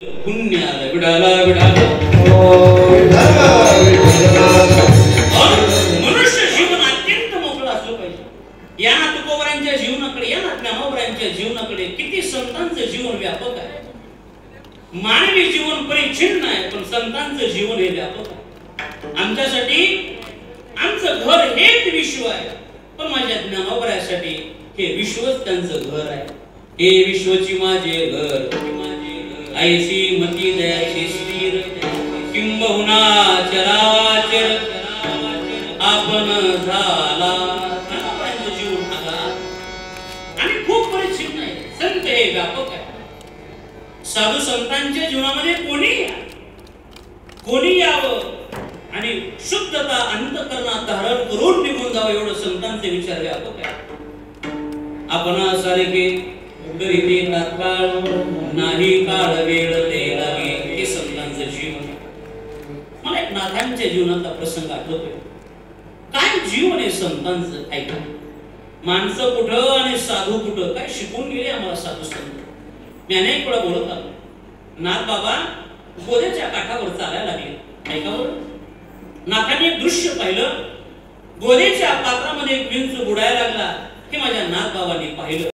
पुण्याला विडाला विडाला मनुष्य जीवन अत्यंत मोकळं असलं पाहिजे। या तुकोबरांच्या जीवनाकडे, या ज्ञानोबरांच्या जीवनाकडे किती संतांचं जीवन व्यापक आहे। मानवी जीवन परिच्छिन्न आहे, पण संतांचं जीवन हे व्यापक आहे। आमच्यासाठी आमचं घर हेच विश्व आहे, पण माझ्या ज्ञानोबरासाठी हे विश्वच त्यांचं घर आहे। हे विश्वची माझे घर, ऐसी मती दयाची स्थिर, किंबहुना चराचर आपण झाला। जीवन आणि खूप परिच्छिन्न आहे, संत हे व्यापक आहे। साधू संतांच्या जीवनामध्ये कोणी यावं आणि शुद्धता अंतःकरणात धारण करून निघून जावं, एवढं संतांचे विचार व्यापक आहे। आपण सारखे करीते तात्काळ नाही, काळ वेळ ते लागे, हे संतांचं जीवन। मला एक नाथांच्या जीवनाचा प्रसंग आठवतोय। काय जीवन आहे संतांचं, ऐका। माणसं कुठं आणि साधू कुठं, काय शिकून गेले आम्हाला साधू संत। मी अनेक वेळा बोलत आलो, नाथ बाबा गोद्याच्या काठावर चालायला लागले। ऐका बरं, नाथांनी एक दृश्य पाहिलं। गोद्याच्या पात्रामध्ये एक विंच बुडायला लागला, हे माझ्या नाथ बाबांनी पाहिलं।